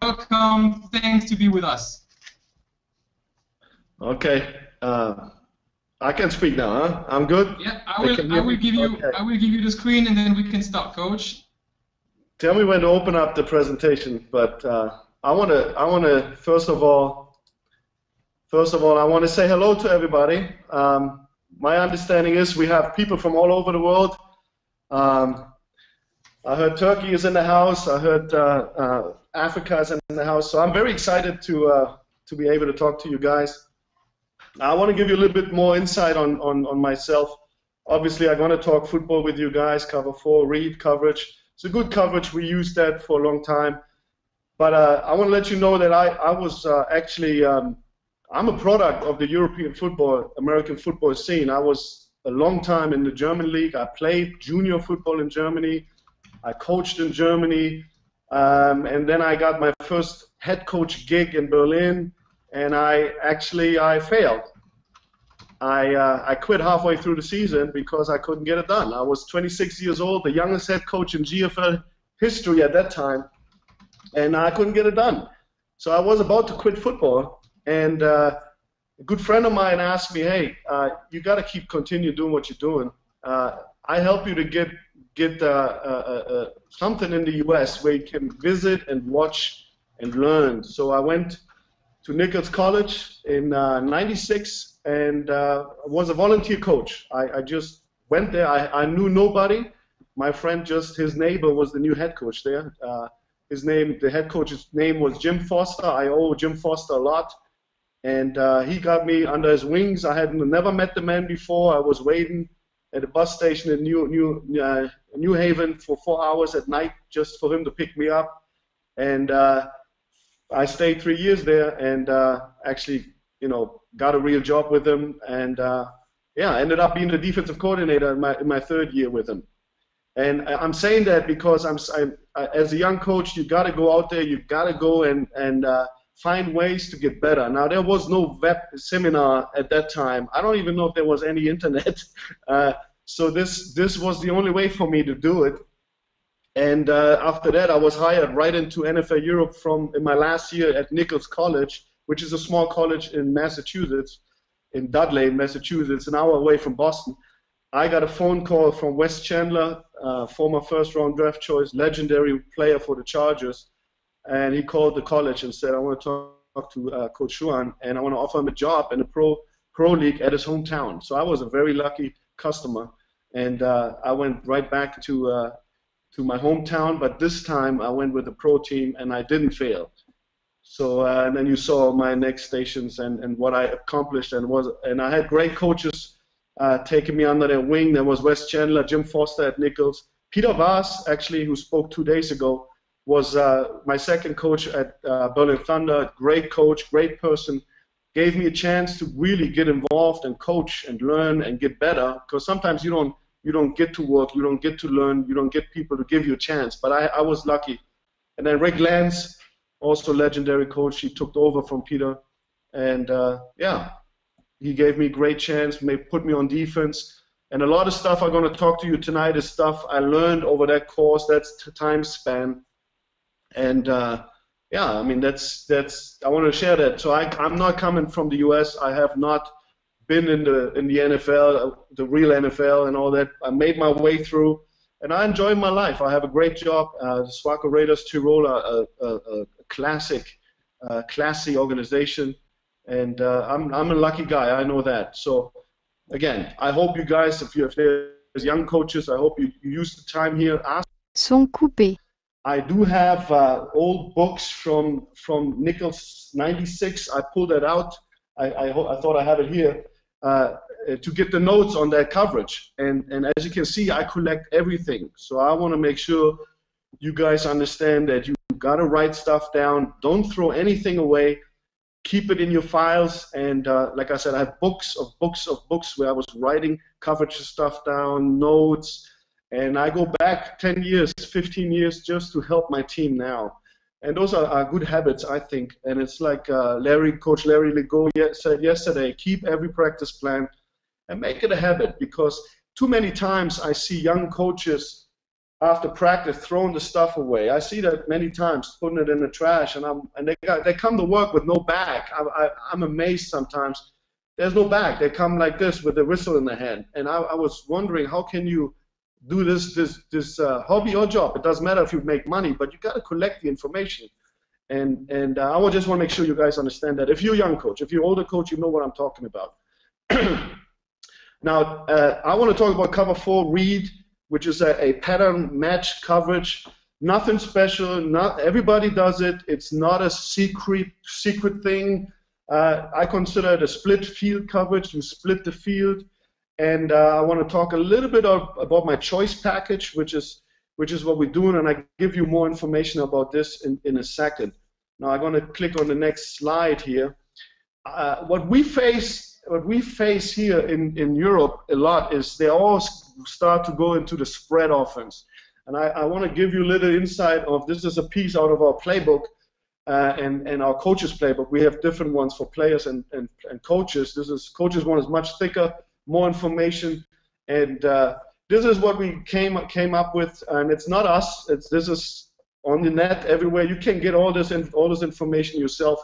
welcome. Thanks to be with us. Okay. I can speak now, huh? I'm good? Yeah, I will give you the screen and then we can start, Coach. Tell me when to open up the presentation, but I want to first of all I want to say hello to everybody. My understanding is we have people from all over the world. I heard Turkey is in the house. I heard Africa is in the house. So I'm very excited to be able to talk to you guys. I want to give you a little bit more insight on myself. Obviously, I'm going to talk football with you guys, cover 4, read coverage. It's a good coverage. We used that for a long time. But I want to let you know that I was actually, I'm a product of the European football, American football scene. I was a long time in the German league. I played junior football in Germany. I coached in Germany. And then I got my first head coach gig in Berlin. And I failed. I quit halfway through the season because I couldn't get it done. I was 26 years old, the youngest head coach in GFL history at that time, and I couldn't get it done. So I was about to quit football, and a good friend of mine asked me, "Hey, you got to continue doing what you're doing. I help you to get something in the U.S. where you can visit and watch and learn." So I went to Nichols College in '96 and was a volunteer coach. I just went there. I knew nobody. My friend, his neighbor, was the new head coach there. The head coach's name was Jim Foster. I owe Jim Foster a lot. And he got me under his wings. I had never met the man before. I was waiting at a bus station in New Haven for 4 hours at night just for him to pick me up. And I stayed 3 years there and actually, got a real job with him, and ended up being the defensive coordinator in my 3rd year with him. And I'm saying that because as a young coach, you got to go out there, you got to go and find ways to get better. Now, there was no web seminar at that time. I don't even know if there was any internet. So this was the only way for me to do it. And after that, I was hired right into NFL Europe in my last year at Nichols College, which is a small college in Massachusetts, in Dudley, Massachusetts, an hour away from Boston. I got a phone call from Wes Chandler, former first-round draft choice, legendary player for the Chargers, and he called the college and said, "I want to talk to Coach Shuan, and I want to offer him a job in a pro league at his hometown." So I was a very lucky customer, and I went right back to my hometown, but this time I went with the pro team and I didn't fail. So and then you saw my next stations and what I accomplished, and I had great coaches taking me under their wing. There was Wes Chandler, Jim Foster at Nichols. Peter Vaz, actually, who spoke 2 days ago, was my second coach at Berlin Thunder. Great coach, great person. Gave me a chance to really get involved and coach and learn and get better, because sometimes you don't get to work, you don't get to learn, you don't get people to give you a chance. But I was lucky. And then Rick Lance, also legendary coach, he took over from Peter. And he gave me a great chance, put me on defense. And a lot of stuff I'm going to talk to you tonight is stuff I learned over that course, that's time span. And I mean, I want to share that. So I'm not coming from the US. I have not been in the NFL, the real NFL and all that. I made my way through, and I enjoy my life. I have a great job. The SWARCO Raiders, Tirol, a classy organization, and I'm a lucky guy. I know that. So again, I hope you guys, if there's young coaches, I hope you use the time here. Son coupé. I do have old books from Nichols '96. I pulled that out. I thought I have it here. To get the notes on that coverage, and as you can see, I collect everything. So I want to make sure you guys understand that you got to write stuff down. Don't throw anything away. Keep it in your files. And like I said, I have books where I was writing coverage stuff down, notes, and I go back 10 years, 15 years just to help my team now. And those are good habits, I think. And it's like Coach Larry Legault said yesterday, keep every practice plan and make it a habit, because too many times I see young coaches after practice throwing the stuff away. I see that many times, putting it in the trash, and they come to work with no bag. I'm amazed sometimes. There's no bag. They come like this with a whistle in their hand, and I was wondering, how can you do this hobby or job? It doesn't matter if you make money, but you got to collect the information. And I just want to make sure you guys understand that. If you're a young coach, if you're an older coach, you know what I'm talking about. Now, I want to talk about cover 4 read, which is a pattern match coverage. Nothing special. Not everybody does it. It's not a secret thing. I consider it a split field coverage. You split the field, and I want to talk a little bit about my choice package, which is what we're doing, and I give you more information about this in a second. Now I'm going to click on the next slide here. What we face here in Europe a lot is they all start to go into the spread offense. And I want to give you a little insight of this. Is a piece out of our playbook and our coaches playbook. We have different ones for players and coaches. Coaches one is much thicker, more information, and this is what we came up with, and it's not us. This is on the net everywhere. You can get all this information yourself.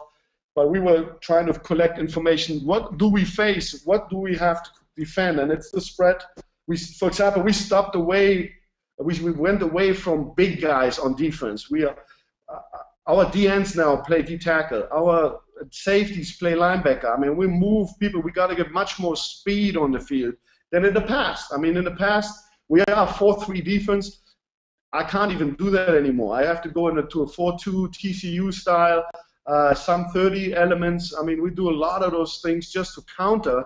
But we were trying to collect information. What do we face? What do we have to defend? And it's the spread. For example, we stopped away. We went away from big guys on defense. Our DNs now play D-tackle. Our safeties play linebacker. I mean, we move people. We got to get much more speed on the field than in the past. I mean, in the past, we are 4-3 defense. I can't even do that anymore. I have to go into a 4-2 TCU style. Some 30 elements. I mean, we do a lot of those things just to counter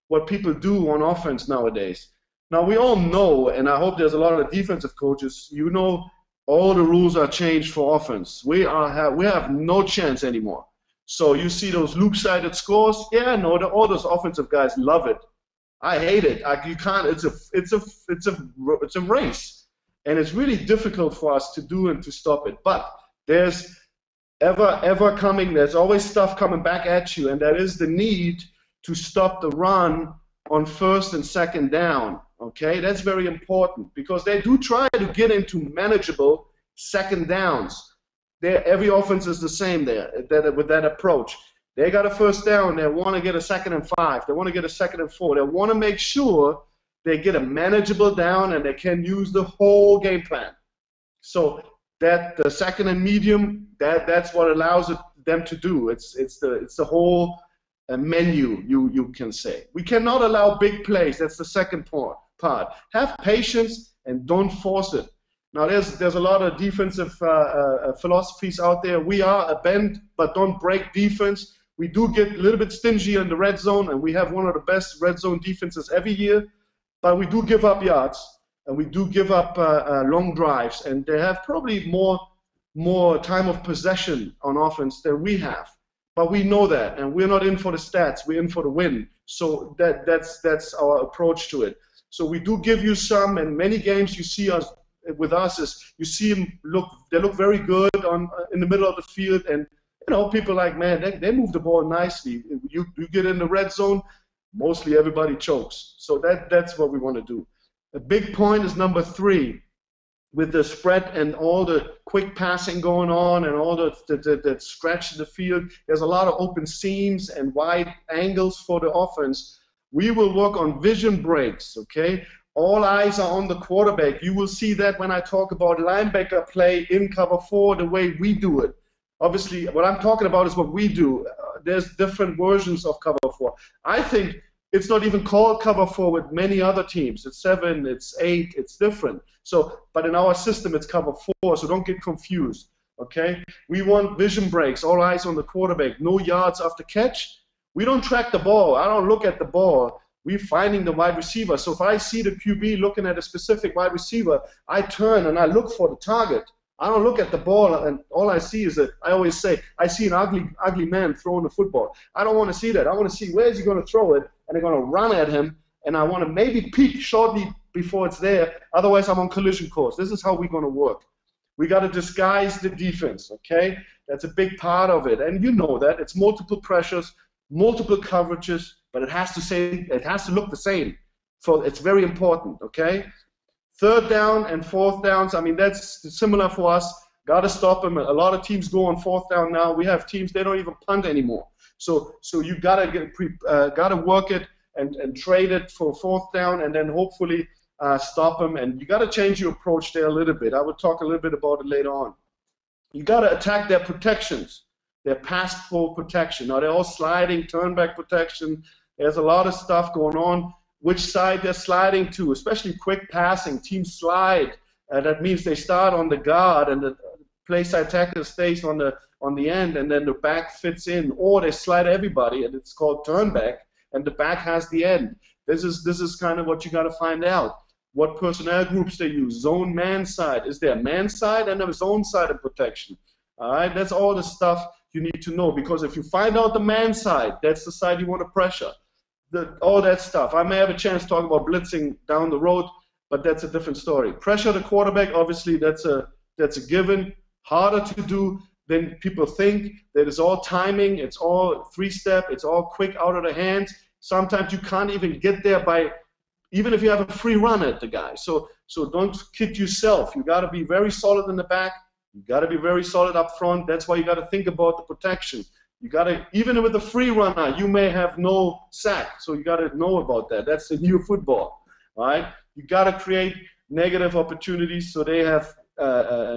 what people do on offense nowadays. Now, we all know, and I hope there's a lot of defensive coaches, you know, all the rules are changed for offense. We have no chance anymore. So you see those loop-sided scores? Yeah, no, all those offensive guys love it. I hate it. You can't. It's a race, and it's really difficult for us to do and to stop it. But there's ever coming, there's always stuff coming back at you, and that is the need to stop the run on 1st and 2nd down. Okay, that's very important because they do try to get into manageable 2nd downs. Every offense is the same there with that approach. They got a 1st down, they want to get a 2nd and 5, they want to get a 2nd and 4, they want to make sure they get a manageable down and they can use the whole game plan. So that the 2nd and medium, that's what allows them to do. It's the whole menu, you can say. We cannot allow big plays. That's the second part. Have patience and don't force it. Now there's a lot of defensive philosophies out there. We are a bend but don't break defense. We do get a little bit stingy in the red zone, and we have one of the best red zone defenses every year. But we do give up yards. And we do give up long drives, and they have probably more time of possession on offense than we have. But we know that, and we're not in for the stats. We're in for the win. So that's our approach to it. So we do give you some, and many games you see us with us is you see them they look very good in the middle of the field, and you know people like, man, they move the ball nicely. You get in the red zone, mostly everybody chokes. So that's what we want to do. A big point is number 3, with the spread and all the quick passing going on and all the stretch in the field. There's a lot of open seams and wide angles for the offense. We will work on vision breaks, okay? All eyes are on the quarterback. You will see that when I talk about linebacker play in cover 4, the way we do it. Obviously, what I'm talking about is what we do. There's different versions of cover 4. I think it's not even called cover 4 with many other teams. It's 7, it's 8, it's different. So, but in our system, it's cover 4, so don't get confused, okay? We want vision breaks, all eyes on the quarterback, no yards after catch. We don't track the ball. I don't look at the ball. We're finding the wide receiver. So if I see the QB looking at a specific wide receiver, I turn and I look for the target. I don't look at the ball, and all I see is I always say, I see an ugly man throwing the football. I don't want to see that. I want to see where is he going to throw it, and they're going to run at him, and I want to maybe peek shortly before it's there. Otherwise, I'm on collision course. This is how we're going to work. We got to disguise the defense, okay? That's a big part of it, and you know that. It's multiple pressures, multiple coverages, but it has to look the same. So it's very important, okay? Third down and fourth downs, I mean, that's similar for us. Got to stop them. A lot of teams go on fourth down now. We have teams, they don't even punt anymore. So you got to work it and trade it for fourth down, and then hopefully stop them. And you got to change your approach there a little bit. I will talk a little bit about it later on. You got to attack their protections, their pass pro protection. Now they're all sliding, turn back protection. There's a lot of stuff going on. Which side they're sliding to, especially quick passing. Teams slide. That means they start on the guard, and the play side tackle stays on the end, and then the back fits in, or they slide everybody, and it's called turn back, and the back has the end. This is kind of what you got to find out. What personnel groups they use. Zone, man side. Is there a man side and a zone side of protection? All right, that's all the stuff you need to know, because if you find out the man side, that's the side you want to pressure. All that stuff. I may have a chance to talk about blitzing down the road, but that's a different story. Pressure the quarterback, obviously, that's a given. Harder to do than people think. That is all timing. It's all three-step. It's all quick out of the hands. Sometimes you can't even get there even if you have a free run at the guy. So don't kid yourself. You got to be very solid in the back. You got to be very solid up front. That's why you got to think about the protection. You got to, even with a free runner, you may have no sack, so you got to know about that. That's the new football, all right? You got to create negative opportunities, so they have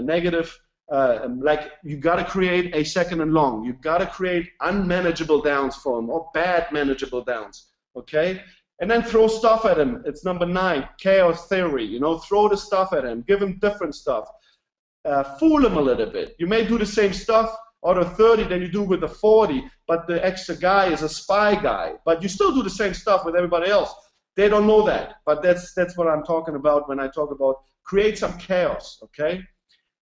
negative, like you got to create a second and long. You got to create unmanageable downs for them, or bad manageable downs, okay? And then throw stuff at him. It's number 9, chaos theory. You know, throw the stuff at him. Give him different stuff. Fool him a little bit. You may do the same stuff out of 30 than you do with the 40, but the extra guy is a spy guy. But you still do the same stuff with everybody else. They don't know that, but that's what I'm talking about when I talk about create some chaos, okay?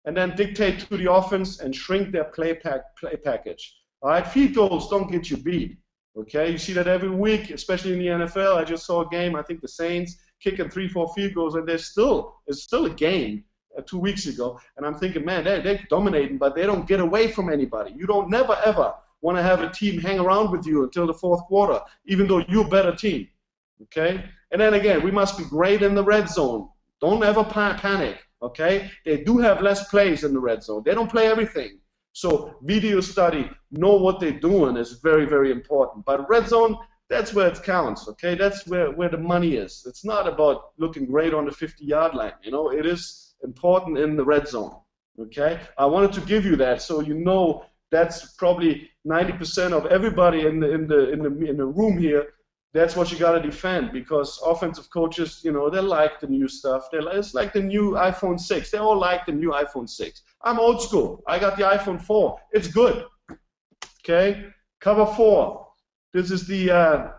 And then dictate to the offense and shrink their play package. All right, field goals don't get you beat, okay? You see that every week, especially in the NFL. I just saw a game, I think the Saints kicking 3-4 field goals, and it's still a game. 2 weeks ago, and I'm thinking, man, they're dominating, but they don't get away from anybody. You don't never ever want to have a team hang around with you until the fourth quarter, even though you're a better team. Okay? And then again, we must be great in the red zone. Don't ever panic. Okay? They do have less plays in the red zone. They don't play everything. So video study, know what they're doing is very, very important. But red zone, that's where it counts. Okay? That's where the money is. It's not about looking great on the 50-yard line. You know, it is important in the red zone. Okay, I wanted to give you that so you know that's probably 90% of everybody in the room here. That's what you got to defend, because offensive coaches, you know, they like the new stuff. It's like the new iPhone 6. They all like the new iPhone 6. I'm old school. I got the iPhone 4. It's good. Okay, cover 4. This is the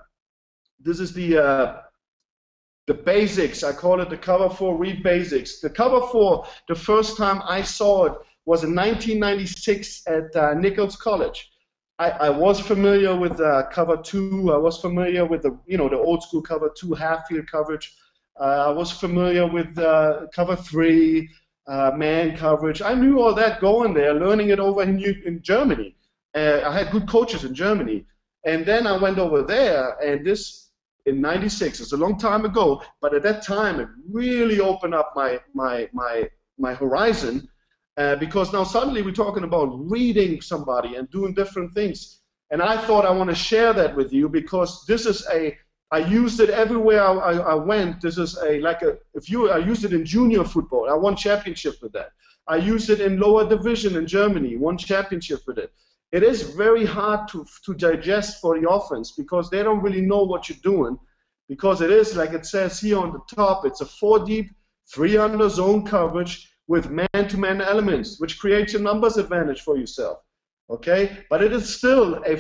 basics. I call it the cover 4 read basics. The cover 4, the first time I saw it was in 1996 at Nichols College. I was familiar with cover 2. I was familiar with the old school cover 2 half field coverage. I was familiar with cover 3 man coverage. I knew all that going there, learning it over in Germany. I had good coaches in Germany, and then I went over there, and this. In '96, it's a long time ago, but at that time it really opened up my horizon, because now suddenly we're talking about reading somebody and doing different things, and I thought I want to share that with you, because this is I used it everywhere I went. This is I used it in junior football. I won championship with that. I used it in lower division in Germany, won championship with it. It is very hard to digest for the offense, because they don't really know what you're doing, because it is, like it says here on the top, it's a 4 deep, 3 under zone coverage with man-to-man elements, which creates a numbers advantage for yourself. Okay? But it is still a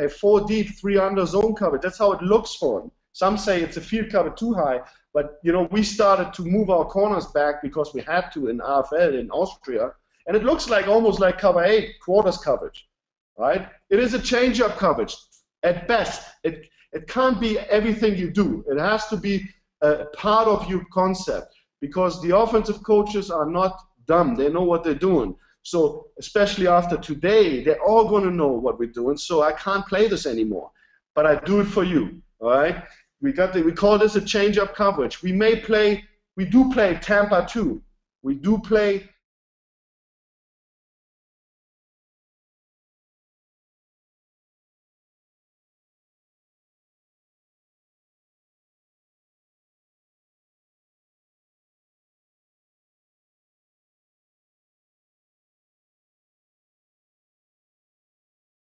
4 deep, 3 under zone coverage. That's how it looks for them. Some say it's a field cover too high, but you know, we started to move our corners back because we had to in AFL in Austria. And it looks like almost like cover 8, quarters coverage, right? It is a change-up coverage. At best, it can't be everything you do. It has to be a part of your concept, because the offensive coaches are not dumb. They know what they're doing. So especially after today, they're all going to know what we're doing. So I can't play this anymore, but I do it for you, all right? We call this a change-up coverage. We may play we do play Tampa too. We do play